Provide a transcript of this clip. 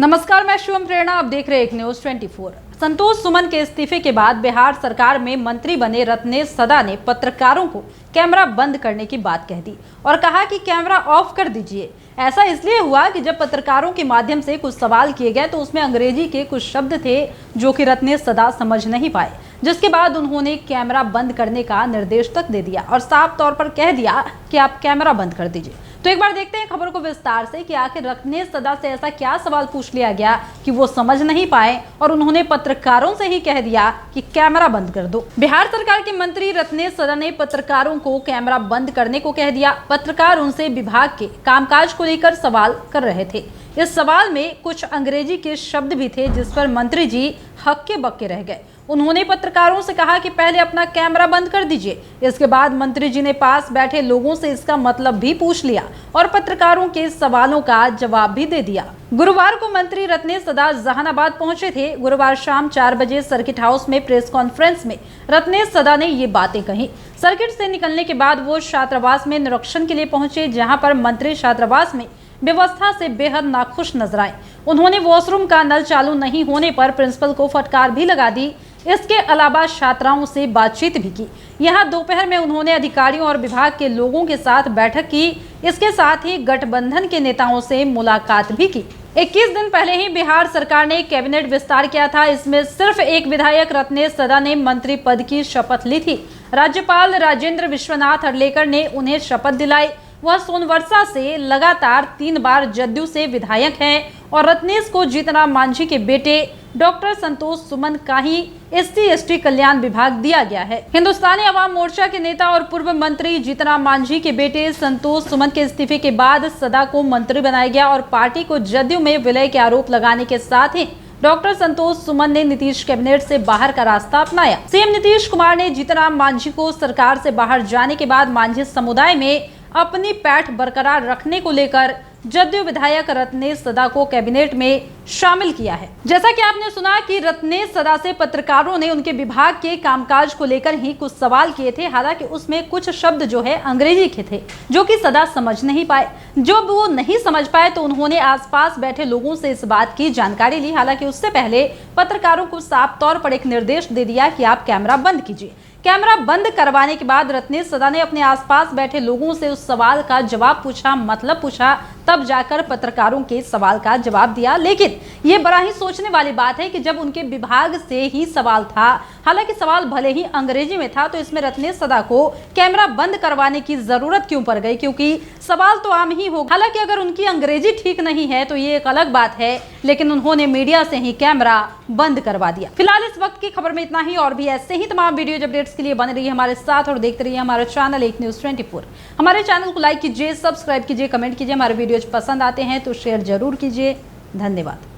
नमस्कार, मैं शिवम प्रेरणा। आप देख रहे हैं एक न्यूज 24। संतोष सुमन के इस्तीफे के बाद बिहार सरकार में मंत्री बने रत्नेश सदा ने पत्रकारों को कैमरा बंद करने की बात कह दी और कहा कि कैमरा ऑफ कर दीजिए। ऐसा इसलिए हुआ कि जब पत्रकारों के माध्यम से कुछ सवाल किए गए तो उसमें अंग्रेजी के कुछ शब्द थे जो कि रत्नेश सदा समझ नहीं पाए, जिसके बाद उन्होंने कैमरा बंद करने का निर्देश तक दे दिया और साफ तौर पर कह दिया कि आप कैमरा बंद कर दीजिए। तो एक बार देखते हैं खबर को विस्तार से कि आखिर रत्नेश सदा से ऐसा क्या सवाल पूछ लिया गया कि वो समझ नहीं पाए और उन्होंने पत्रकारों से ही कह दिया कि कैमरा बंद कर दो। बिहार सरकार के मंत्री रत्नेश सदा ने पत्रकारों को कैमरा बंद करने को कह दिया। पत्रकार उनसे विभाग के कामकाज को लेकर सवाल कर रहे थे। इस सवाल में कुछ अंग्रेजी के शब्द भी थे जिस पर मंत्री जी हक्के बक्के रह गए। उन्होंने पत्रकारों से कहा कि पहले अपना कैमरा बंद कर दीजिए। इसके बाद मंत्री जी ने पास बैठे लोगों से इसका मतलब भी पूछ लिया और पत्रकारों के सवालों का जवाब भी दे दिया। गुरुवार को मंत्री रत्नेश सदा जहानाबाद पहुंचे थे। गुरुवार शाम 4 बजे सर्किट हाउस में प्रेस कॉन्फ्रेंस में रत्नेश सदा ने ये बातें कही। सर्किट से निकलने के बाद वो छात्रावास में निरीक्षण के लिए पहुंचे, जहाँ पर मंत्री छात्रावास में व्यवस्था से बेहद नाखुश नजर आए। उन्होंने वॉशरूम का नल चालू नहीं होने पर प्रिंसिपल को फटकार भी लगा दी। इसके अलावा छात्राओं से बातचीत भी की। यहाँ दोपहर में उन्होंने अधिकारियों और विभाग के लोगों के साथ बैठक की। इसके साथ ही गठबंधन के नेताओं से मुलाकात भी की। 21 दिन पहले ही बिहार सरकार ने कैबिनेट विस्तार किया था। इसमें सिर्फ एक विधायक रत्नेश सदा ने मंत्री पद की शपथ ली थी। राज्यपाल राजेंद्र विश्वनाथ अर्लेकर ने उन्हें शपथ दिलाई। वह सोनवर्षा से लगातार 3 बार जदयू से विधायक हैं और रत्नेश को जीतनराम मांझी के बेटे डॉक्टर संतोष सुमन का ही SC/ST कल्याण विभाग दिया गया है। हिंदुस्तानी अवाम मोर्चा के नेता और पूर्व मंत्री जीतनराम मांझी के बेटे संतोष सुमन के इस्तीफे के बाद सदा को मंत्री बनाया गया और पार्टी को जदयू में विलय के आरोप लगाने के साथ ही डॉक्टर संतोष सुमन ने नीतीश कैबिनेट से बाहर का रास्ता अपनाया। सीएम नीतीश कुमार ने जीतनराम मांझी को सरकार से बाहर जाने के बाद मांझी समुदाय में अपनी पैठ बरकरार रखने को लेकर जदयू विधायक रत्नेश सदा को कैबिनेट में शामिल किया है। जैसा कि आपने सुना कि रत्नेश सदा से पत्रकारों ने उनके विभाग के कामकाज को लेकर ही कुछ सवाल किए थे। हालांकि उसमें कुछ शब्द जो है अंग्रेजी के थे जो कि सदा समझ नहीं पाए। जब वो नहीं समझ पाए तो उन्होंने आसपास बैठे लोगों से इस बात की जानकारी ली। हालांकि उससे पहले पत्रकारों को साफ तौर पर एक निर्देश दे दिया कि आप कैमरा बंद कीजिए। कैमरा बंद करवाने के बाद रत्नेश सदा ने अपने आसपास बैठे लोगों से उस सवाल का जवाब पूछा, मतलब पूछा, तब जाकर पत्रकारों के सवाल का जवाब दिया। लेकिन ये बड़ा ही सोचने वाली बात है कि जब उनके विभाग से ही सवाल था, हालांकि सवाल भले ही अंग्रेजी में था, तो इसमें रत्नेश सदा को कैमरा बंद करवाने की जरूरत क्यों पड़ गई? क्योंकि सवाल तो आम ही होगा। हालांकि अगर उनकी अंग्रेजी ठीक नहीं है तो ये एक अलग बात है, लेकिन उन्होंने मीडिया से ही कैमरा बंद करवा दिया। फिलहाल इस वक्त की खबर में इतना ही। और भी ऐसे ही तमाम वीडियो अपडेट्स के लिए बने रहिए हमारे साथ और देखते रहिए हमारा चैनल एक न्यूज 24। हमारे चैनल को लाइक कीजिए, सब्सक्राइब कीजिए, कमेंट कीजिए। हमारे वीडियोज पसंद आते हैं तो शेयर जरूर कीजिए। धन्यवाद।